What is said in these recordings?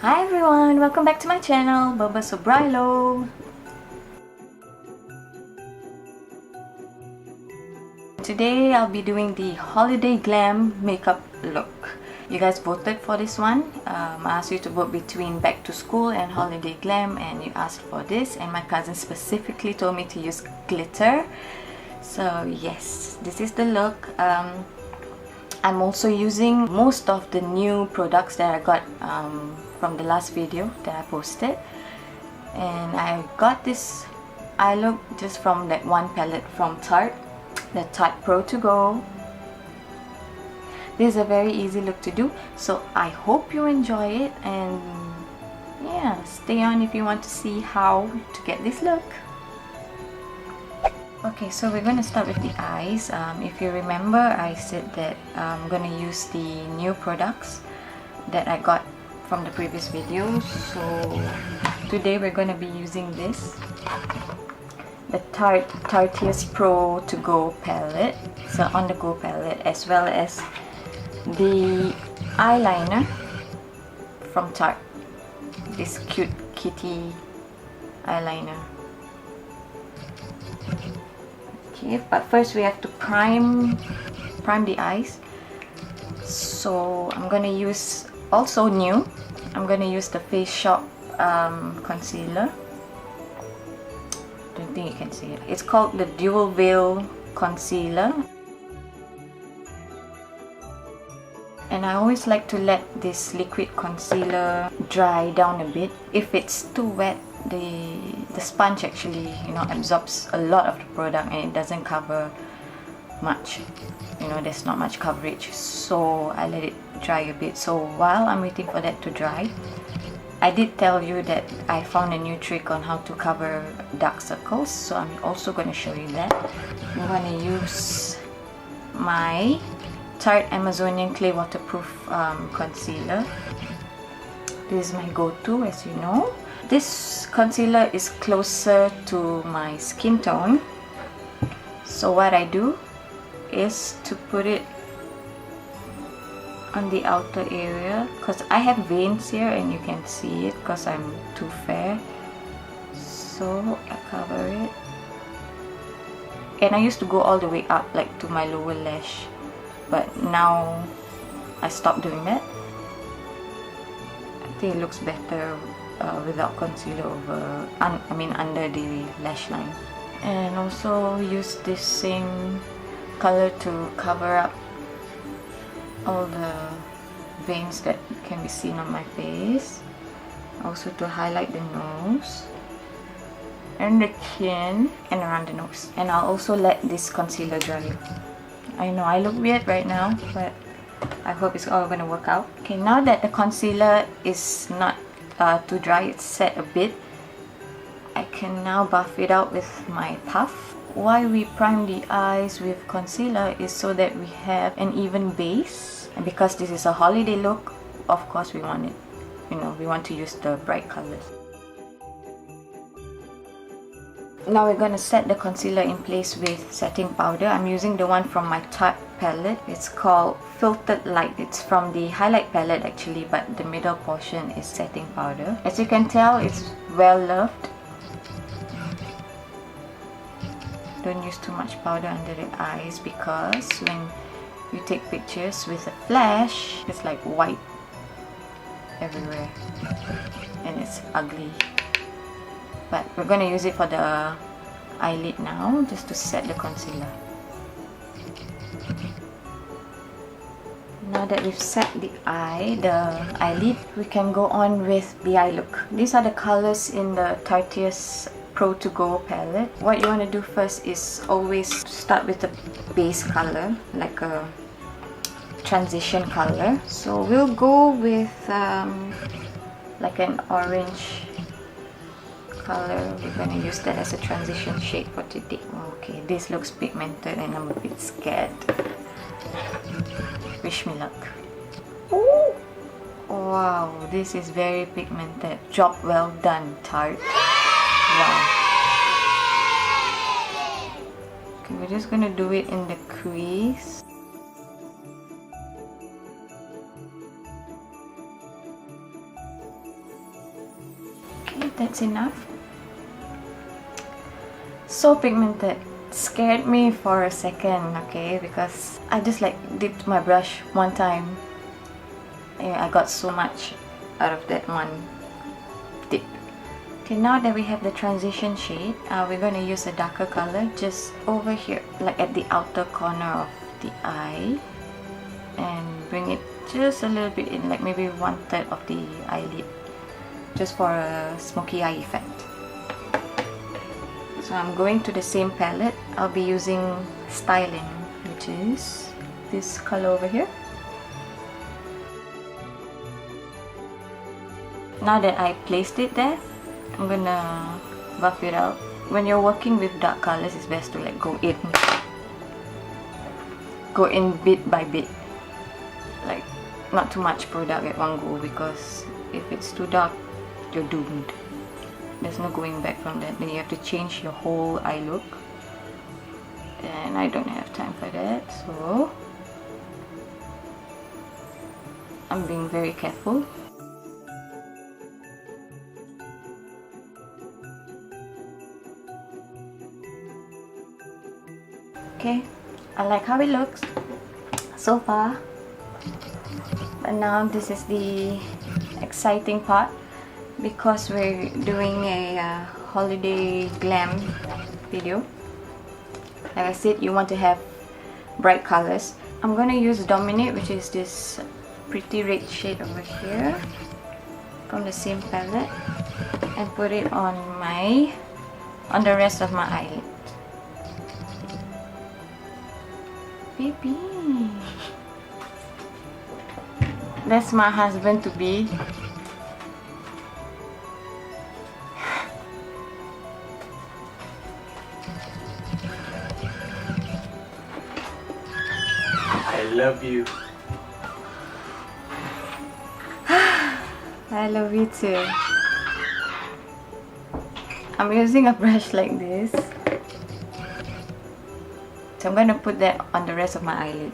Hi everyone, welcome back to my channel, Bebe Sobrilo. Today I'll be doing the holiday glam makeup look. You guys voted for this one. I asked you to vote between back to school and holiday glam, and you asked for this, and my cousin specifically told me to use glitter. So yes, this is the look. I'm also using most of the new products that I got from the last video that I posted, and I got this eye look just from that one palette from Tarte, the Tarte Pro To Go. This is a very easy look to do, so I hope you enjoy it, and yeah, stay on if you want to see how to get this look. Okay, so we're going to start with the eyes. If you remember, I said that I'm going to use the new products that I got from the previous video. So today we're going to be using this, the Tarte's Pro To Go palette, so on the go palette, as well as the eyeliner from Tarte, this cute kitty eyeliner. Okay, but first we have to prime the eyes. So I'm gonna use, also new, I'm gonna use the Face Shop concealer. Don't think you can see it. It's called the Dual Veil Concealer. And I always like to let this liquid concealer dry down a bit. If it's too wet, the sponge actually, absorbs a lot of the product and it doesn't cover much. There's not much coverage, so I let it dry a bit. So while I'm waiting for that to dry, I did tell you that I found a new trick on how to cover dark circles, so I'm also going to show you that. I'm going to use my Tarte Amazonian Clay Waterproof concealer. This is my go-to, as you know. This concealer is closer to my skin tone, so what I do is to put it on the outer area, because I have veins here and you can see it because I'm too fair. So I cover it, and I used to go all the way up, like to my lower lash, but now I stopped doing that. I think it looks better without concealer over, under the lash line. And also use this same color to cover up all the veins that can be seen on my face. Also to highlight the nose and the chin and around the nose. And I'll also let this concealer dry. I know I look weird right now, but I hope it's all gonna work out. Okay, now that the concealer is not too dry, it's set a bit, I can now buff it out with my puff. Why we prime the eyes with concealer is so that we have an even base, and because this is a holiday look, of course we want it, we want to use the bright colors. Now we're going to set the concealer in place with setting powder. I'm using the one from my Tarte palette. It's called Filtered Light. It's from the highlight palette actually, but the middle portion is setting powder. As you can tell, it's well loved. Don't use too much powder under the eyes, because when you take pictures with a flash, it's like white everywhere and it's ugly. But we're going to use it for the eyelid now, just to set the concealer. Now that we've set the eyelid, we can go on with the eye look. These are the colors in the Tarte's Pro To Go palette. What you want to do first is always start with the base color, like a transition color. So we'll go with like an orange color. We're going to use that as a transition shade for today. Okay, this looks pigmented and I'm a bit scared. Wish me luck. Ooh. Wow, this is very pigmented. Job well done, Tarte. Wow. Okay, we're just going to do it in the crease. that's enough. So pigmented. Scared me for a second, okay, because I just like dipped my brush one time. I got so much out of that one dip. Okay, now that we have the transition shade, we're going to use a darker color just over here, like at the outer corner of the eye, and bring it just a little bit in, like maybe 1/3 of the eyelid, just for a smoky eye effect. So I'm going to the same palette. I'll be using Styling, which is this color over here. Now that I placed it there, I'm gonna buff it out. When you're working with dark colors, it's best to like go in bit by bit, like not too much product at one go, because if it's too dark, you're doomed. There's no going back from that. Then you have to change your whole eye look, and I don't have time for that, so I'm being very careful. Okay, I like how it looks so far, but now this is the exciting part, because we're doing a holiday glam video. Like I said, you want to have bright colors. I'm gonna use Dominate, which is this pretty red shade over here from the same palette, and put it on the rest of my eyelid. Baby, that's my husband to be. I love you. I love you too. I'm using a brush like this, so I'm going to put that on the rest of my eyelid.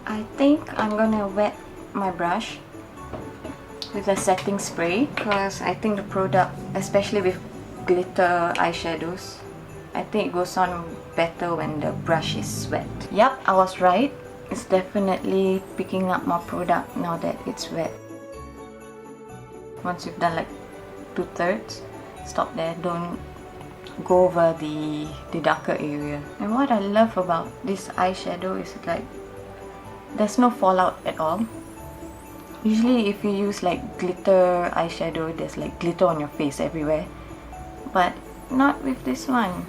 I think I'm going to wet my brush with a setting spray, because I think the product, especially with glitter eyeshadows, I think it goes on better when the brush is wet. Yep, I was right. It's definitely picking up more product now that it's wet. Once you've done like 2/3, stop there. Don't go over the darker area. And what I love about this eyeshadow is like there's no fallout at all. Usually if you use like glitter eyeshadow, there's like glitter on your face everywhere, but not with this one.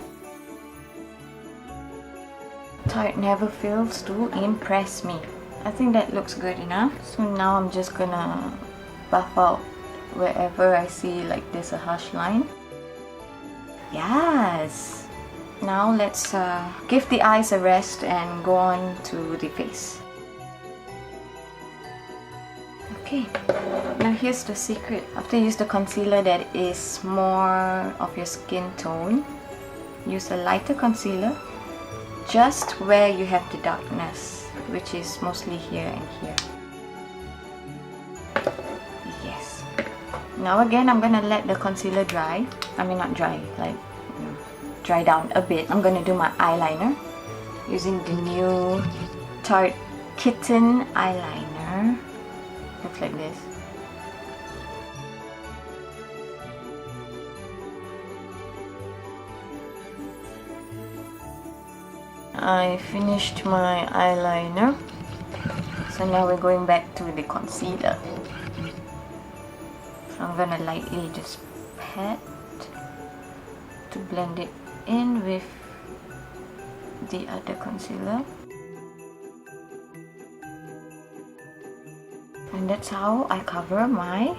Tarte never fails to impress me. I think that looks good enough. So now I'm just gonna buff out wherever I see like there's a harsh line. Yes! Now let's give the eyes a rest and go on to the face. Okay, now here's the secret. After you use the concealer that is more of your skin tone, use a lighter concealer just where you have the darkness, which is mostly here and here. Yes. Now again, I'm gonna let the concealer dry. I mean not dry, like dry down a bit. I'm gonna do my eyeliner using the new Tarte Kitten eyeliner. Looks like this. I finished my eyeliner, so now we're going back to the concealer. So I'm gonna lightly just pat to blend it in with the other concealer. And that's how I cover my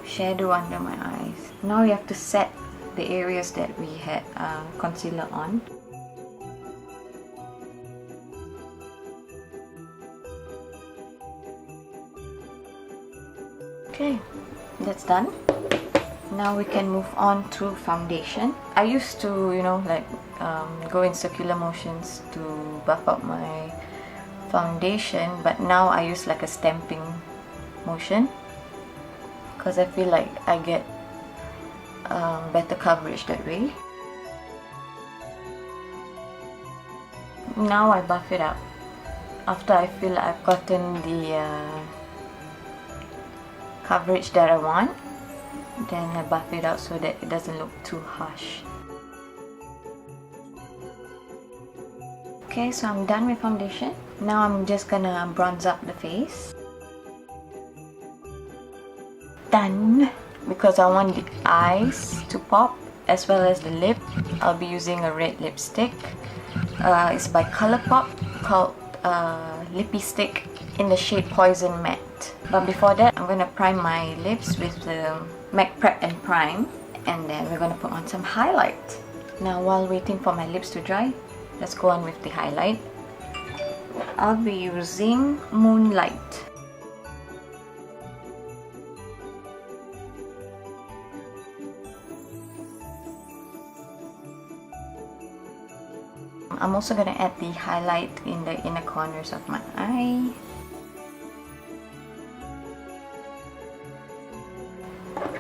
shadow under my eyes. Now we have to set the areas that we had concealer on. Okay, that's done. Now we can move on to foundation. I used to, go in circular motions to buff up my foundation, but now I use like a stamping motion, because I feel like I get better coverage that way. Now I buff it up. After I feel like I've gotten the coverage that I want, then I buff it out so that it doesn't look too harsh. Okay, so I'm done with foundation. Now I'm just gonna bronze up the face. Done! Because I want the eyes to pop as well as the lip, I'll be using a red lipstick. It's by Colourpop, called Lippy Stick in the shade Poison Matte. But before that, I'm gonna prime my lips with the MAC Prep and Prime, and then we're gonna put on some highlight. Now while waiting for my lips to dry, let's go on with the highlight. I'll be using Moonlight. I'm also going to add the highlight in the inner corners of my eye.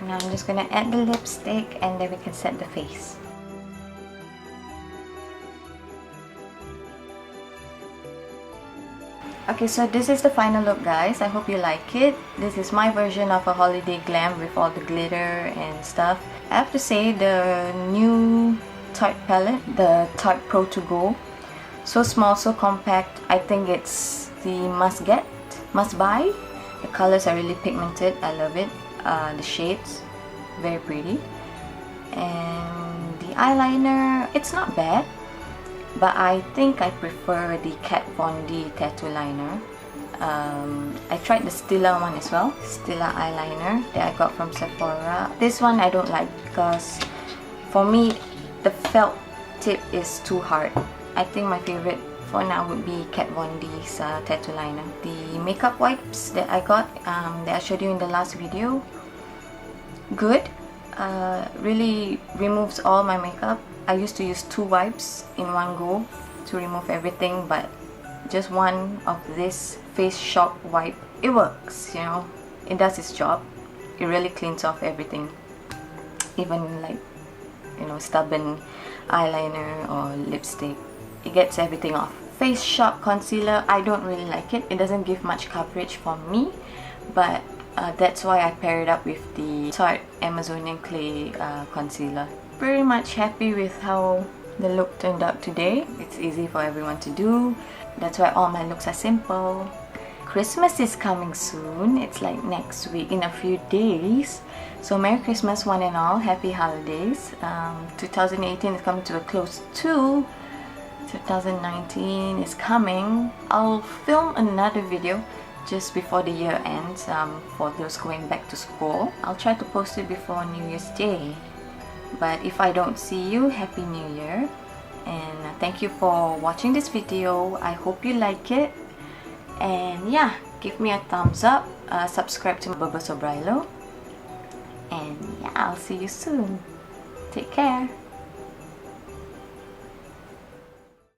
Now I'm just going to add the lipstick, and then we can set the face. Okay, so this is the final look, guys. I hope you like it. This is my version of a holiday glam with all the glitter and stuff. I have to say, the new Tarte palette, the Tarte Pro To Go, so small, so compact. I think it's the must buy. The colors are really pigmented. I love it. The shades, very pretty. And the eyeliner, it's not bad, but I think I prefer the Kat Von D tattoo liner. I tried the Stila one as well, Stila eyeliner that I got from Sephora. This one I don't like because for me the felt tip is too hard. I think my favorite for now would be Kat Von D's tattoo liner. The makeup wipes that I got, that I showed you in the last video, good. Really removes all my makeup. I used to use 2 wipes in one go to remove everything, but just one of this Face Shop wipe, it works, you know, it does its job. It really cleans off everything, even like, you know, stubborn eyeliner or lipstick. It gets everything off. Face Shop concealer, I don't really like it. It doesn't give much coverage for me, but that's why I pair it up with the Tarte Amazonian Clay concealer. Pretty much happy with how the look turned out today. It's easy for everyone to do. That's why all my looks are simple. Christmas is coming soon. It's like next week, in a few days. So Merry Christmas one and all. Happy holidays. 2018 is coming to a close too. 2019 is coming. I'll film another video just before the year ends, for those going back to school. I'll try to post it before New Year's Day. But if I don't see you, Happy New Year. And thank you for watching this video. I hope you like it. And yeah, give me a thumbs up. Subscribe to Bebe. And yeah, I'll see you soon. Take care.